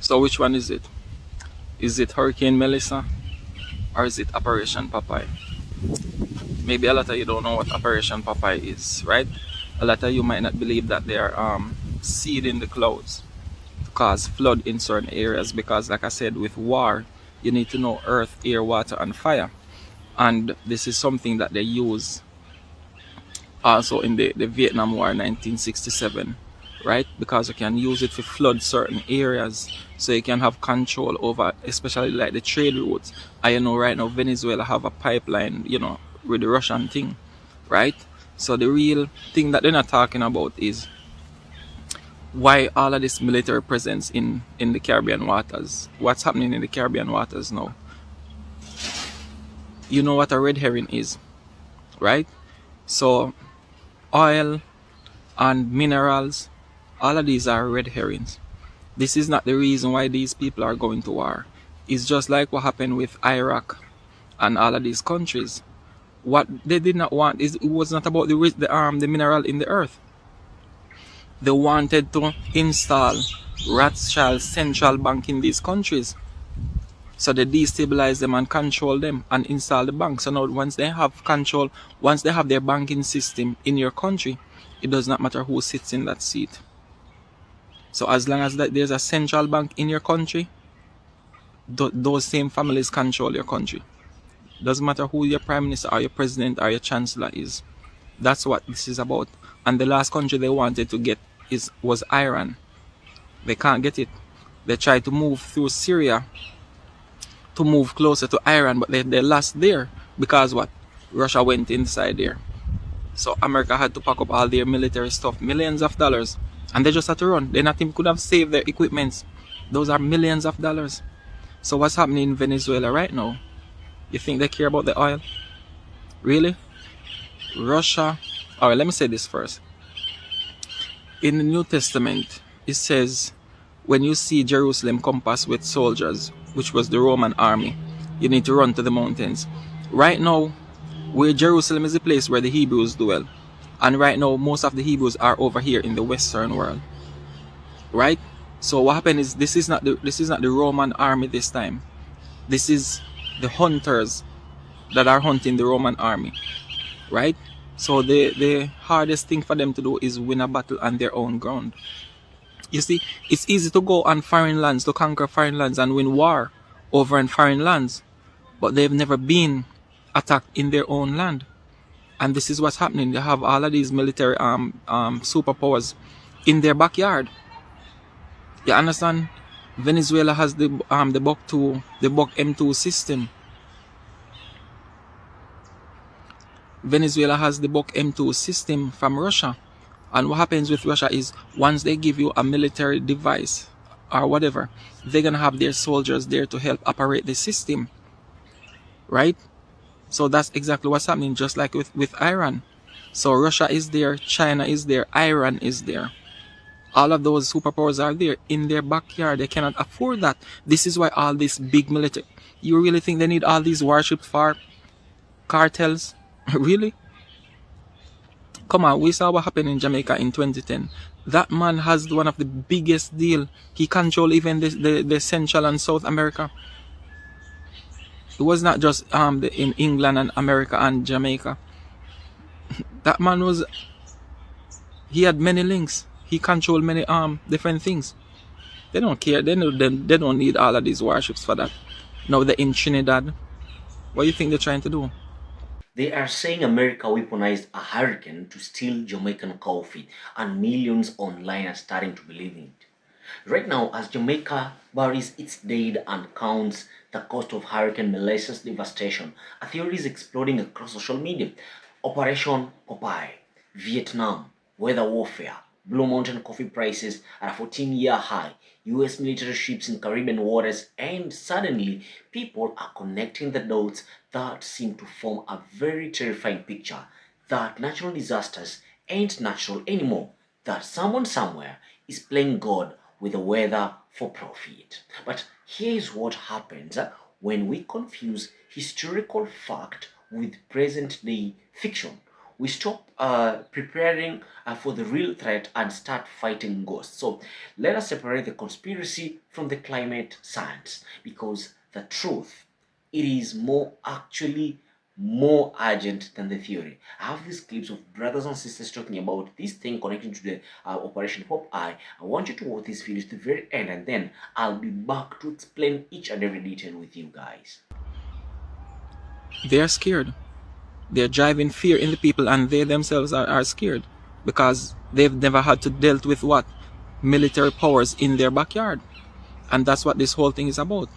So which one is it? Is it Hurricane Melissa or is it Operation Popeye? Maybe a lot of you don't know what Operation Popeye is, right? A lot of you might not believe that they are seeding the clouds to cause flood in certain areas because, like I said, with war, you need to know earth, air, water, and fire. And this is something that they use also in the Vietnam War 1967, right? Because you can use it to flood certain areas so you can have control over, especially like the trade routes. I know right now Venezuela have a pipeline, with the Russian thing, right? So the real thing that they're not talking about is why all of this military presence in the Caribbean waters. What's happening in the Caribbean waters now? You know what a red herring is, right? So oil and minerals, all of these are red herrings. This is not the reason why these people are going to war. It's just like what happened with Iraq and all of these countries. What they did not want is it was not about the mineral in the earth. They wanted to install Rothschild central bank in these countries. So they destabilize them and control them and install the bank. So now once they have control, once they have their banking system in your country, it does not matter who sits in that seat. So as long as there's a central bank in your country, those same families control your country. Doesn't matter who your prime minister or your president or your chancellor is. That's what this is about. And the last country they wanted to get was Iran. They can't get it. They tried to move through Syria to move closer to Iran, but they lost there because what? Russia went inside there. So America had to pack up all their military stuff, millions of dollars, and they just had to run. They not even could have saved their equipments. Those are millions of dollars. So what's happening in Venezuela right now? You think they care about the oil? Really? Russia. Alright, let me say this first. In the New Testament, it says, when you see Jerusalem compassed with soldiers, which was the Roman army, you need to run to the mountains. Right now, where Jerusalem is the place where the Hebrews dwell. And right now, most of the Hebrews are over here in the Western world. Right? So what happened is this is not the Roman army this time. This is the hunters that are hunting the Roman army. Right? So the hardest thing for them to do is win a battle on their own ground. You see, it's easy to go on foreign lands, to conquer foreign lands and win war over in foreign lands. But they've never been attacked in their own land. And this is what's happening. They have all of these military superpowers in their backyard. You understand? Venezuela has the Buck M2 system. Venezuela has the Buck M2 system from Russia. And what happens with Russia is once they give you a military device or whatever, they're gonna have their soldiers there to help operate the system. Right? So that's exactly what's happening, just like with Iran. So Russia is there, China is there, Iran is there. All of those superpowers are there in their backyard. They cannot afford that. This is why all this big military. You really think they need all these warships for cartels? Really? Come on, we saw what happened in Jamaica in 2010. That man has one of the biggest deal. He control even the Central and South America. It was not just in England and America and Jamaica. That man he had many links. He controlled many different things. They don't care. They don't need all of these warships for that. Now they're in Trinidad. What do you think they're trying to do? They are saying America weaponized a hurricane to steal Jamaican coffee, and millions online are starting to believe in it. Right now, as Jamaica buries its dead and counts the cost of Hurricane Melissa's devastation, a theory is exploding across social media. Operation Popeye, Vietnam, weather warfare, Blue Mountain coffee prices at a 14-year high, US military ships in Caribbean waters, and suddenly people are connecting the dots that seem to form a very terrifying picture that natural disasters ain't natural anymore, that someone somewhere is playing God with the weather for profit. But here's what happens when we confuse historical fact with present day fiction. we stop preparing for the real threat and start fighting ghosts. So let us separate the conspiracy from the climate science, because the truth, it is more actually more urgent than the theory. I have these clips of brothers and sisters talking about this thing connecting to the Operation Popeye. I want you to watch this video to the very end, and then I'll be back to explain each and every detail with you guys. They are scared. They're driving fear in the people, and they themselves are scared because they've never had to deal with what? Military powers in their backyard. And that's what this whole thing is about.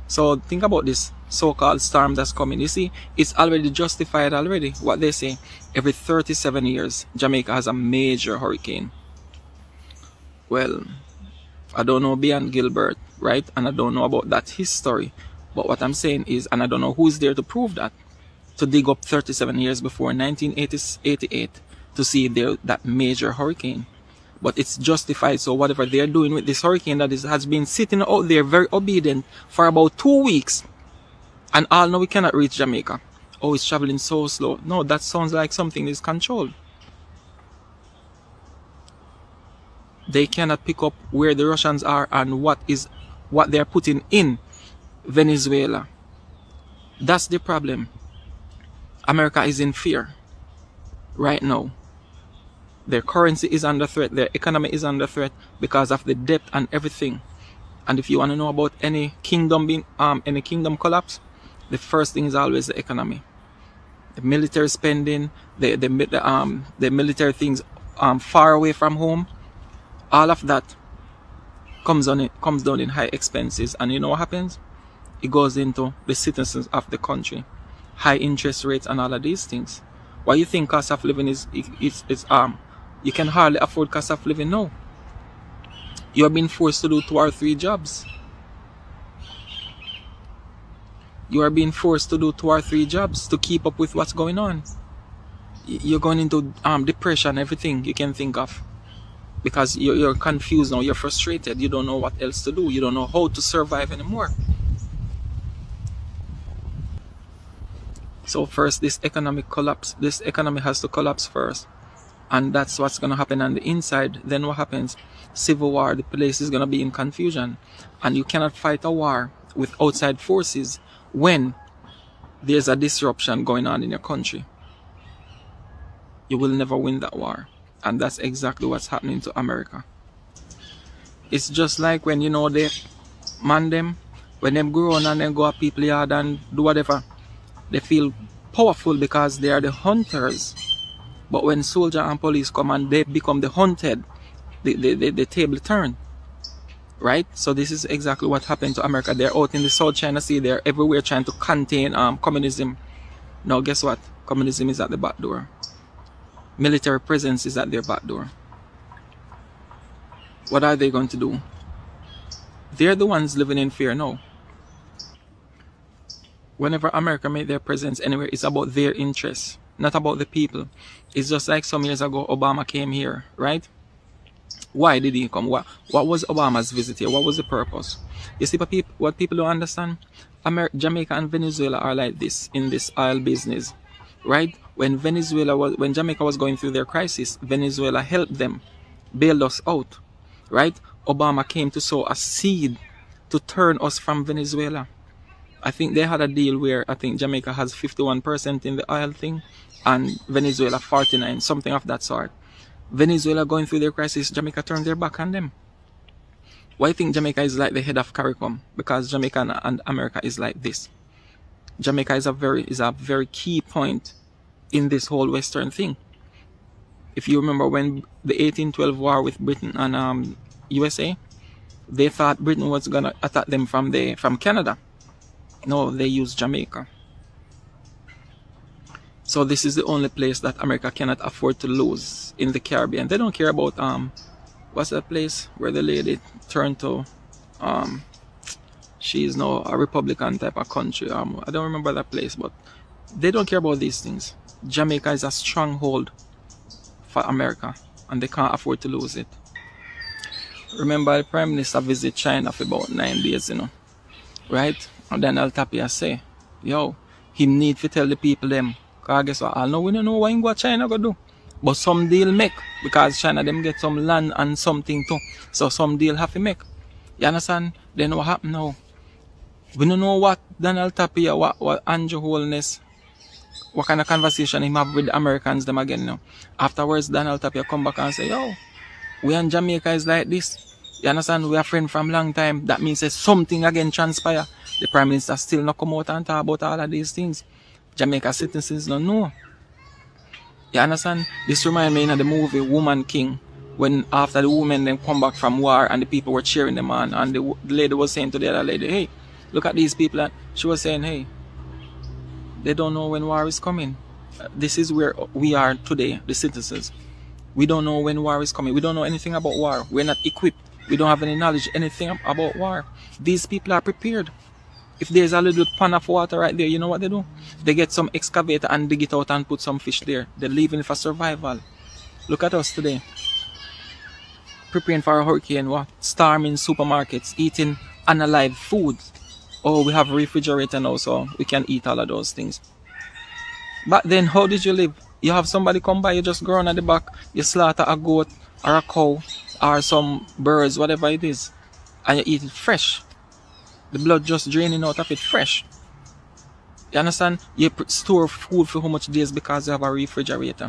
So think about this so-called storm that's coming. You see, it's already justified already. What they say, every 37 years, Jamaica has a major hurricane. Well, I don't know beyond Gilbert, right? And I don't know about that history. But what I'm saying is, and I don't know who's there to prove that, to dig up 37 years before 1988 to see there that major hurricane. But it's justified. So whatever they're doing with this hurricane that has been sitting out there very obedient for about 2 weeks, and all know we cannot reach Jamaica. Oh, it's traveling so slow. No, that sounds like something is controlled. They cannot pick up where the Russians are and what they're putting in Venezuela. That's the problem. America is in fear right now. Their currency is under threat. Their economy is under threat because of the debt and everything. And if you want to know about any kingdom collapse, the first thing is always the economy. The military spending, the military things far away from home, all of that comes down in high expenses. And you know what happens? It goes into the citizens of the country. High interest rates and all of these things. Why you think cost of living is you can hardly afford cost of living now. You are being forced to do 2 or 3 jobs. You are being forced to do 2 or 3 jobs to keep up with what's going on. You're going into depression, everything you can think of. Because you're confused now, you're frustrated, you don't know what else to do, you don't know how to survive anymore. So first, this economy has to collapse first. And that's what's going to happen on the inside. Then what happens? Civil war. The place is going to be in confusion. And you cannot fight a war with outside forces when there's a disruption going on in your country. You will never win that war. And that's exactly what's happening to America. It's just like when, they man them, when them grow on and then go at people yard and do whatever, they feel powerful because they are the hunters. But when soldier and police come and they become the hunted, the table turn. Right? So this is exactly what happened to America. They're out in the South China Sea. They're everywhere trying to contain communism. Now guess what? Communism is at the back door. Military presence is at their back door. What are they going to do? They're the ones living in fear now. Whenever America made their presence anywhere, it's about their interests, not about the people. It's just like some years ago, Obama came here, right? Why did he come? What was Obama's visit here? What was the purpose? You see, what people don't understand? Jamaica and Venezuela are like this in this oil business, right? When Jamaica was going through their crisis, Venezuela helped them, bailed us out, right? Obama came to sow a seed to turn us from Venezuela. I think they had a deal where I think Jamaica has 51% in the oil thing and Venezuela 49%, something of that sort. Venezuela going through their crisis, Jamaica turned their back on them. Why I think Jamaica is like the head of CARICOM? Because Jamaica and America is like this. Jamaica is a very key point in this whole Western thing. If you remember when the 1812 war with Britain and USA, they thought Britain was gonna attack them from Canada. No, they used Jamaica. So this is the only place that America cannot afford to lose in the Caribbean. They don't care about what's that place where the lady turned to she's now a Republican type of country. I don't remember that place, but they don't care about these things. Jamaica is a stronghold for America and they can't afford to lose it. Remember the Prime Minister visit China for about 9 days, right? And then Al Tapia say, he need to tell the people them, Cause guess what? I know we don't know what Ingwa China go do. But some deal make because China them get some land and something too. So some deal have to make. You understand? Then what happen now? We don't know what Donald Tapia, what Andrew Holness, what kind of conversation he have with the Americans them again now. Afterwards, Donald Tapia come back and say, yo, we in Jamaica is like this. You understand? We are friends from long time. That means that something again transpire. The Prime Minister still not come out and talk about all of these things. Jamaica citizens don't know. You understand? This reminds me of the movie Woman King. When after the women then come back from war and the people were cheering them on, and the lady was saying to the other lady, hey, look at these people. And she was saying, hey, they don't know when war is coming. This is where we are today, the citizens. We don't know when war is coming. We don't know anything about war. We're not equipped. We don't have any knowledge, anything about war. These people are prepared. If there's a little pan of water right there, you know what they do? They get some excavator and dig it out and put some fish there. They're leaving for survival. Look at us today. Preparing for a hurricane, what? Storming supermarkets, eating unalive food. Oh, we have a refrigerator now, so we can eat all of those things. But then, how did you live? You have somebody come by, you just go around at the back, you slaughter a goat or a cow or some birds, whatever it is, and you eat it fresh. The blood just draining out of it fresh. You understand? You store food for how much days because you have a refrigerator.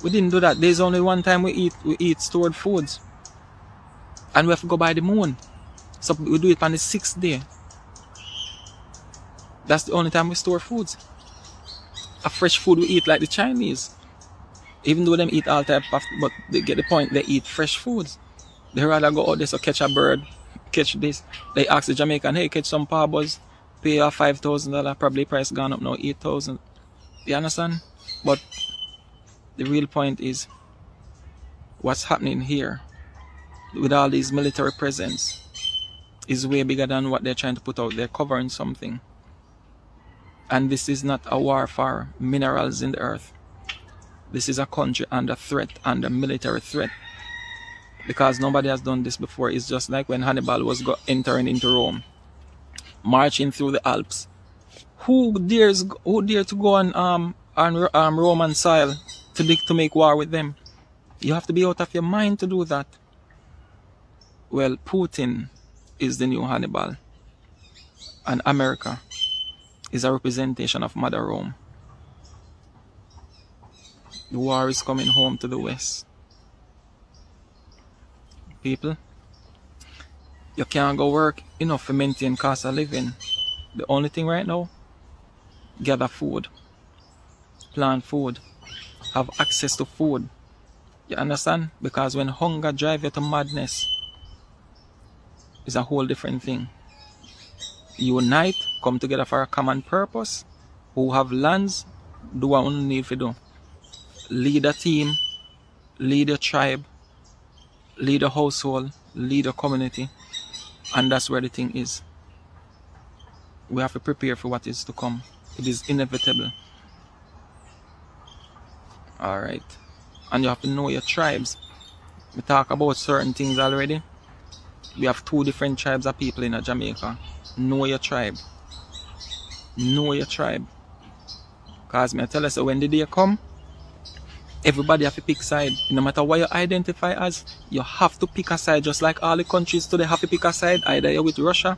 We didn't do that. There's only one time we eat stored foods. And we have to go by the moon. So we do it on the 6th day. That's the only time we store foods. A fresh food we eat like the Chinese. Even though them eat all type of, but they get the point, they eat fresh foods. They rather go out there so catch a bird, catch this. They ask the Jamaican, hey, catch some parbos, pay a $5,000, probably price gone up now, 8,000. You understand? But the real point is what's happening here with all these military presence is way bigger than what they're trying to put out. They're covering something. And this is not a war for minerals in the earth. This is a country under threat, under military threat. Because nobody has done this before. It's just like when Hannibal was entering into Rome, marching through the Alps. Who dare to go on Roman soil to make war with them? You have to be out of your mind to do that. Well, Putin is the new Hannibal, and America is a representation of Mother Rome. The war is coming home to the West. People, you can't go work enough to maintain cost of living. The only thing right now, gather food, plant food, have access to food. You understand? Because when hunger drives you to madness, it's a whole different thing. Unite, come together for a common purpose. Who have lands, do what you need to do. Lead a team, lead a tribe, lead a household, lead a community, and that's where the thing is. We have to prepare for what is to come. It is inevitable. Alright. And you have to know your tribes. We talk about certain things already. We have 2 different tribes of people in Jamaica. Know your tribe. Know your tribe. Because I tell us when the day come, everybody have to pick side. No matter what you identify as, you have to pick a side. Just like all the countries today have to pick a side. Either you're with Russia,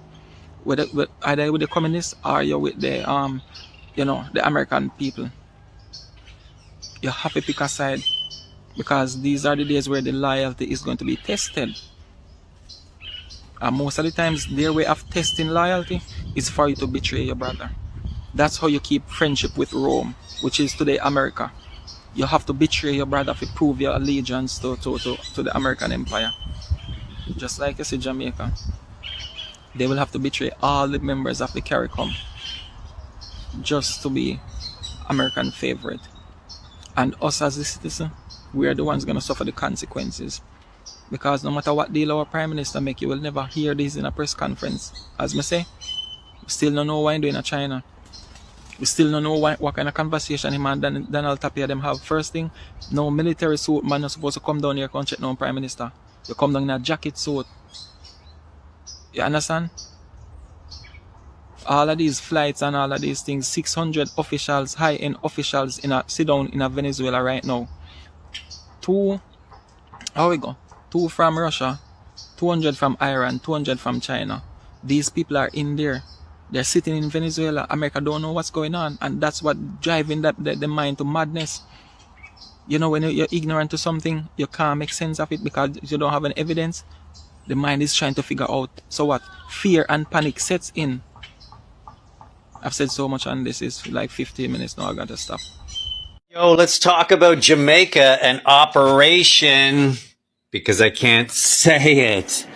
either you're with the communists, or you're with the the American people. You have to pick a side. Because these are the days where the loyalty is going to be tested. And most of the times, their way of testing loyalty is for you to betray your brother. That's how you keep friendship with Rome, which is today America. You have to betray your brother to prove your allegiance to the American empire. Just like you see Jamaica. They will have to betray all the members of the CARICOM just to be American favorite. And us as the citizen, we are the ones going to suffer the consequences. Because no matter what deal our Prime Minister make, you will never hear this in a press conference. As me say, we still don't know what he's doing in China. We still don't know what kind of conversation him and Donald Tapia them have. First thing, no military suit man not supposed to come down here and check no Prime Minister. You come down in a jacket suit. You understand? All of these flights and all of these things, 600 officials, high-end officials in a sit down in a Venezuela right now. Two, how we go? Two from Russia, 200 from Iran, 200 from China. These people are in there. They're sitting in Venezuela. America don't know what's going on, and that's what driving the mind to madness. You know, when you're ignorant to something, you can't make sense of it because you don't have any evidence. The mind is trying to figure out. So what? Fear and panic sets in. I've said so much on this. It's like 15 minutes now. I gotta stop. Yo, let's talk about Jamaica and Operation, because I can't say it.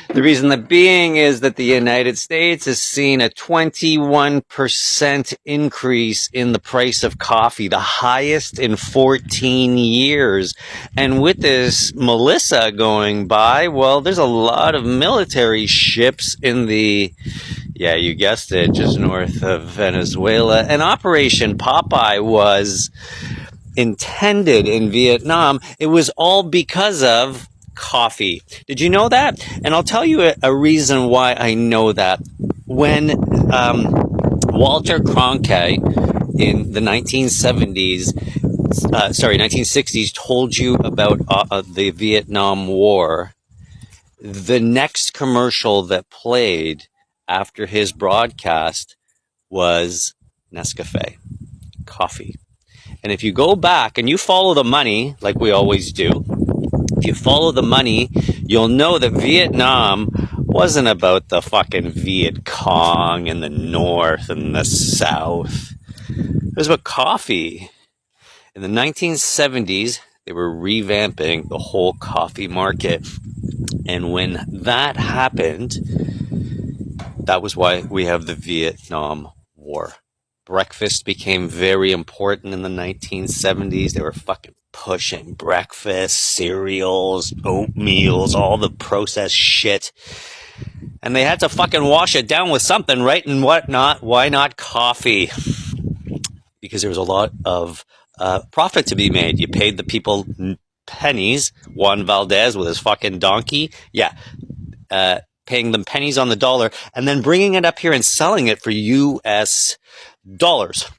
The reason that being is that the United States has seen a 21% increase in the price of coffee, the highest in 14 years. And with this Melissa going by, well, there's a lot of military ships in the, yeah, you guessed it, just north of Venezuela. And Operation Popeye was intended in Vietnam. It was all because of coffee. Did you know that? And I'll tell you a reason why I know that. When Walter Cronkite in the 1960s told you about the Vietnam War, the next commercial that played after his broadcast was Nescafe, coffee. And if you go back and you follow the money, like we always do, if you follow the money, you'll know that Vietnam wasn't about the fucking Viet Cong in the north and the south. It was about coffee. In the 1970s, they were revamping the whole coffee market. And when that happened, that was why we have the Vietnam War. Breakfast became very important in the 1970s. They were fucking pushing breakfast, cereals, oatmeals, all the processed shit. And they had to fucking wash it down with something, right? And what not? Why not coffee? Because there was a lot of profit to be made. You paid the people pennies. Juan Valdez with his fucking donkey. Yeah. Paying them pennies on the dollar and then bringing it up here and selling it for US dollars.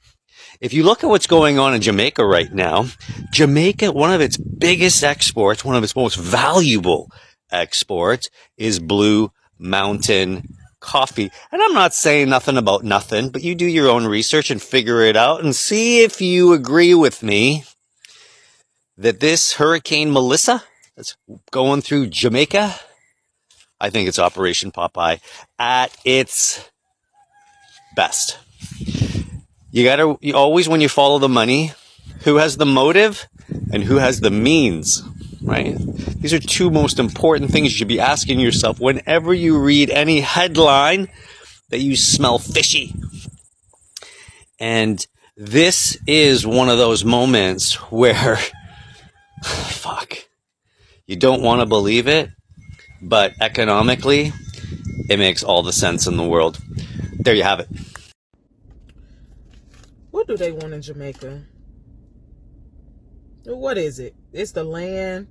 If you look at what's going on in Jamaica right now, Jamaica, one of its biggest exports, one of its most valuable exports is Blue Mountain coffee. And I'm not saying nothing about nothing, but you do your own research and figure it out and see if you agree with me that this Hurricane Melissa that's going through Jamaica, I think it's Operation Popeye at its best. You always, when you follow the money, who has the motive and who has the means, right? These are two most important things you should be asking yourself whenever you read any headline that you smell fishy. And this is one of those moments where, fuck, you don't want to believe it, but economically, it makes all the sense in the world. There you have it. What do they want in Jamaica? What is it? It's the land.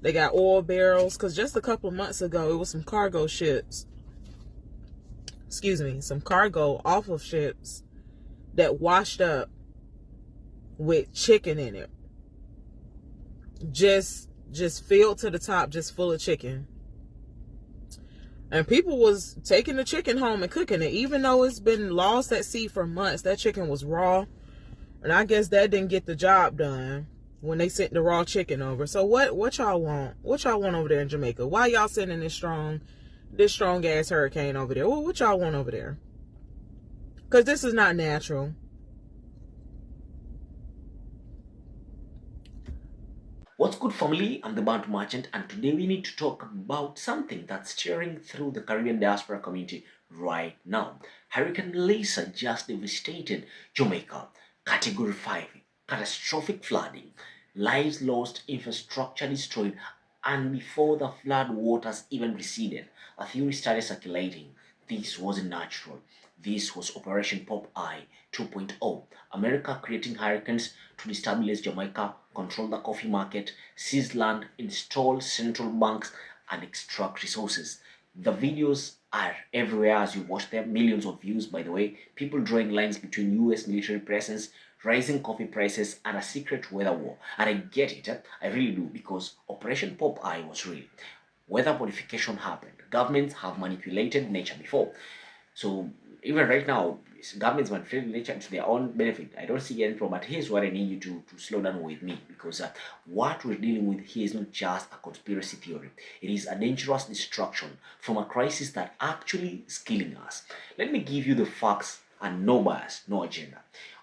They got oil barrels. Because just a couple of months ago, it was some cargo ships. Some cargo off of ships that washed up with chicken in it. Just filled to the top, just full of chicken. And people was taking the chicken home and cooking it. Even though it's been lost at sea for months, that chicken was raw. And I guess that didn't get the job done when they sent the raw chicken over. So what y'all want? What y'all want over there in Jamaica? Why y'all sending this strong ass hurricane over there? What y'all want over there? Because this is not natural. What's good, family? I'm the Bantu Merchant, and today we need to talk about something that's tearing through the Caribbean diaspora community right now. Hurricane Melissa just devastated Jamaica. Category 5, catastrophic flooding, lives lost, infrastructure destroyed, and before the flood waters even receded, a theory started circulating. This wasn't natural. This was Operation Popeye 2.0. America creating hurricanes to destabilize Jamaica, control the coffee market, seize land, install central banks, and extract resources. The videos are everywhere as you watch them. Millions of views, by the way. People drawing lines between US military presence, rising coffee prices, and a secret weather war. And I get it, I really do, because Operation Popeye was real. Weather modification happened. Governments have manipulated nature before. So even right now, governments manipulate nature to their own benefit. I don't see any problem. But here's what I need you to slow down with me, because what we're dealing with here is not just a conspiracy theory. It is a dangerous destruction from a crisis that actually is killing us. Let me give you the facts and no bias, no agenda.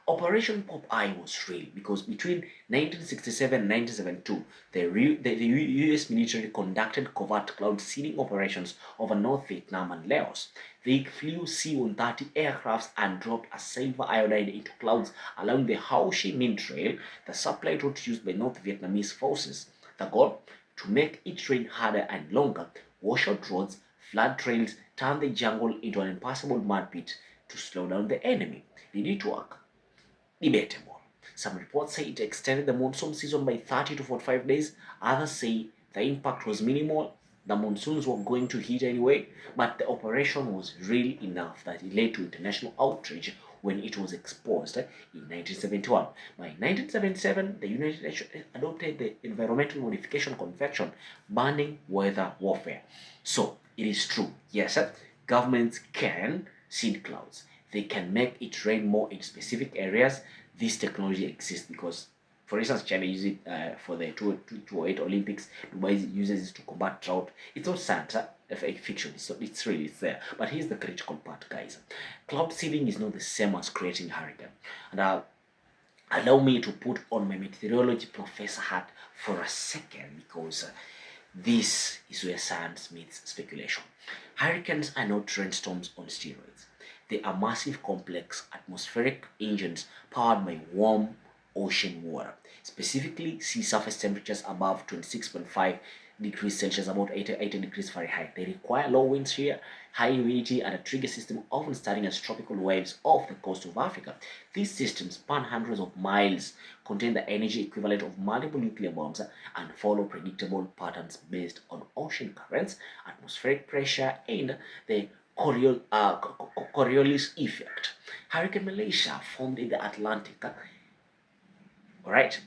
Operation Popeye was real because between 1967 and 1972, the US military conducted covert cloud seeding operations over North Vietnam and Laos. They flew C-130 aircrafts and dropped a silver iodide into clouds along the Ho Chi Minh Trail, the supply route used by North Vietnamese forces. The goal? To make it rain harder and longer, wash out roads, flood trails, turn the jungle into an impassable mud pit to slow down the enemy. Did it work? Debatable. Some reports say it extended the monsoon season by 30 to 45 days. Others say the impact was minimal. The monsoons were going to hit anyway, but the operation was real enough that it led to international outrage when it was exposed in 1971. By 1977, the United Nations adopted the Environmental Modification Convention banning weather warfare. So, it is true, yes, governments can seed clouds. They can make it rain more in specific areas. This technology exists because, for instance, China uses it for the 2008 Olympics. Dubai uses it to combat drought. It's not science, fiction. It's real, it's there. But here's the critical part, guys. Cloud seeding is not the same as creating a hurricane. And allow me to put on my meteorology professor hat for a second, because this is where science meets speculation. Hurricanes are not rainstorms on steroids. They are massive, complex atmospheric engines powered by warm ocean water, specifically sea surface temperatures above 26.5 degrees Celsius, about 80 degrees Fahrenheit. They require low wind shear, high humidity, and a trigger system often starting as tropical waves off the coast of Africa. These systems span hundreds of miles, contain the energy equivalent of multiple nuclear bombs, and follow predictable patterns based on ocean currents, atmospheric pressure, and the Coriolis effect. Hurricane Malaysia formed in the Atlantic,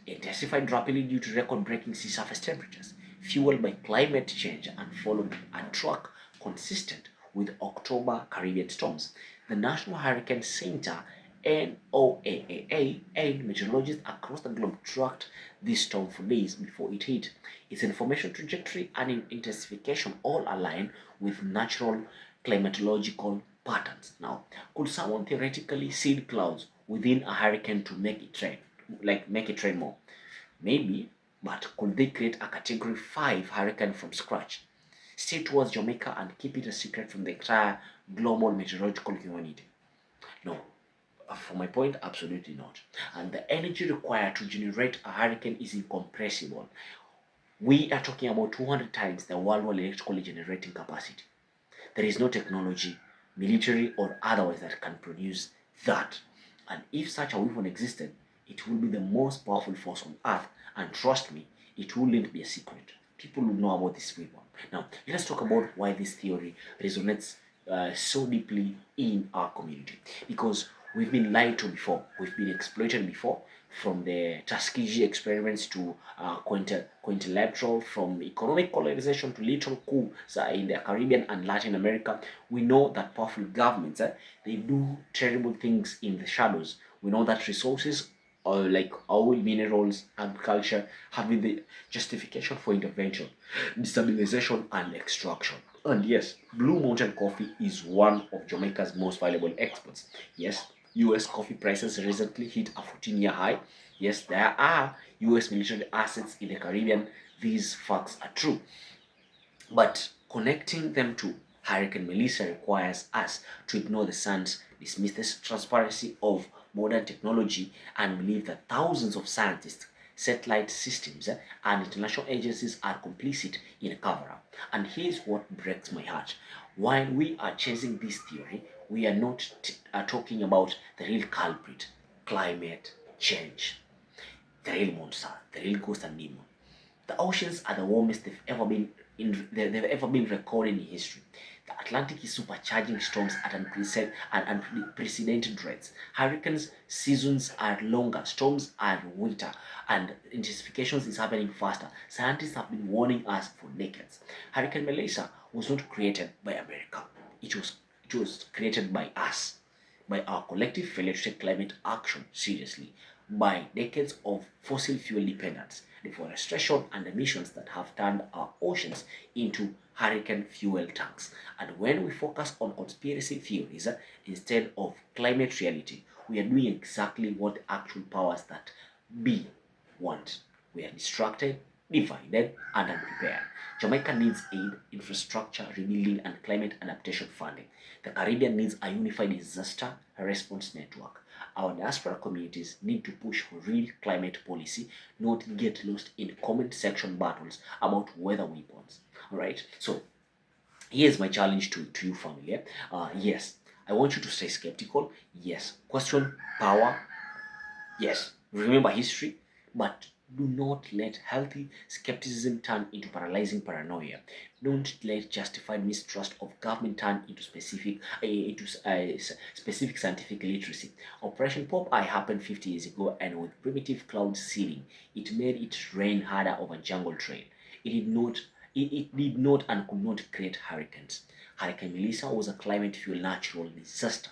intensified rapidly due to record-breaking sea surface temperatures, fueled by climate change, and followed a track consistent with October Caribbean storms. The National Hurricane Center NOAA and meteorologists across the globe tracked this storm for days before it hit. Its information trajectory and intensification all align with natural climatological patterns. Now, could someone theoretically seed clouds within a hurricane to make it rain, make it rain more? Maybe, but could they create a Category 5 hurricane from scratch? Stay towards Jamaica and keep it a secret from the entire global meteorological community? No. For my point, absolutely not. And the energy required to generate a hurricane is incompressible. We are talking about 200 times the worldwide electrical generating capacity. There is no technology, military or otherwise, that can produce that. And if such a weapon existed, it would be the most powerful force on earth. And trust me, it wouldn't be a secret. People would know about this weapon. Now, let's talk about why this theory resonates so deeply in our community. Because we've been lied to before, we've been exploited before, from the Tuskegee experiments to quintilateral, from economic colonization to literal coups in the Caribbean and Latin America. We know that powerful governments, they do terrible things in the shadows. We know that resources like oil, minerals, agriculture have been the justification for intervention, destabilization, and extraction. And yes, Blue Mountain Coffee is one of Jamaica's most valuable exports. Yes, US coffee prices recently hit a 14-year high. Yes, there are US military assets in the Caribbean. These facts are true. But connecting them to Hurricane Melissa requires us to ignore the sun's dismiss the transparency of modern technology and believe that thousands of scientists, satellite systems, and international agencies are complicit in a cover-up. And here's what breaks my heart. While we are chasing this theory, we are not talking about the real culprit, climate change, the real monster, the real ghost and demon. The oceans are the warmest they've ever been recorded in history. The Atlantic is supercharging storms at unprecedented rates. Hurricanes seasons are longer, storms are winter, and intensifications is happening faster. Scientists have been warning us for decades. Hurricane Melissa was not created by America. It was created by us, by our collective failure to take climate action seriously, by decades of fossil fuel dependence, deforestation, and emissions that have turned our oceans into hurricane fuel tanks. And when we focus on conspiracy theories instead of climate reality, we are doing exactly what the actual powers that be want. We are distracted, divided, and unprepared. Jamaica needs aid, infrastructure, rebuilding, and climate adaptation funding. The Caribbean needs a unified disaster response network. Our diaspora communities need to push for real climate policy, not get lost in comment section battles about weather weapons. Alright, so here's my challenge to you, family. Yes, I want you to stay skeptical. Yes, question power. Yes, remember history, but do not let healthy skepticism turn into paralyzing paranoia. Don't let justified mistrust of government turn into specific scientific literacy. Operation Popeye happened 50 years ago, and with primitive cloud seeding, it made it rain harder over jungle trail. It did not. It did not and could not create hurricanes. Hurricane Melissa was a climate fuel natural disaster.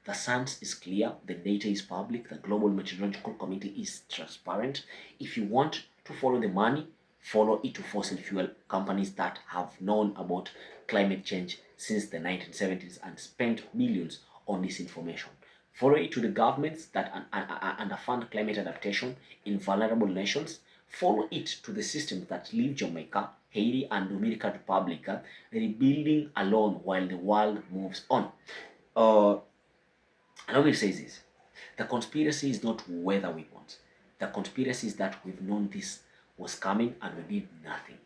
The science is clear, the data is public, the global meteorological committee is transparent. If you want to follow the money, follow it to fossil fuel companies that have known about climate change since the 1970s and spent millions on this information. Follow it to the governments that underfund climate adaptation in vulnerable nations. Follow it to the systems that leave Jamaica, Haiti, and Dominican Republic rebuilding alone while the world moves on. Uh, and always says this: the conspiracy is not whether we want. The conspiracy is that we've known this was coming and we did nothing.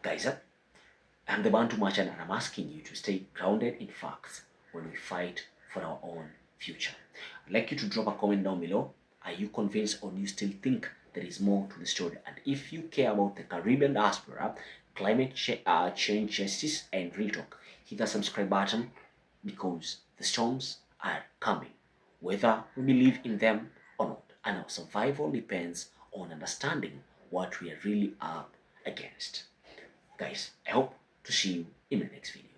Guys, I'm the Bantu merchant and I'm asking you to stay grounded in facts when we fight for our own future. I'd like you to drop a comment down below. Are you convinced or do you still think there is more to the story? And if you care about the Caribbean diaspora, change justice, and real talk, hit the subscribe button because the storms are coming, whether we believe in them or not. And our survival depends on understanding what we are really up against. Guys, I hope to see you in the next video.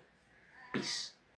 Peace.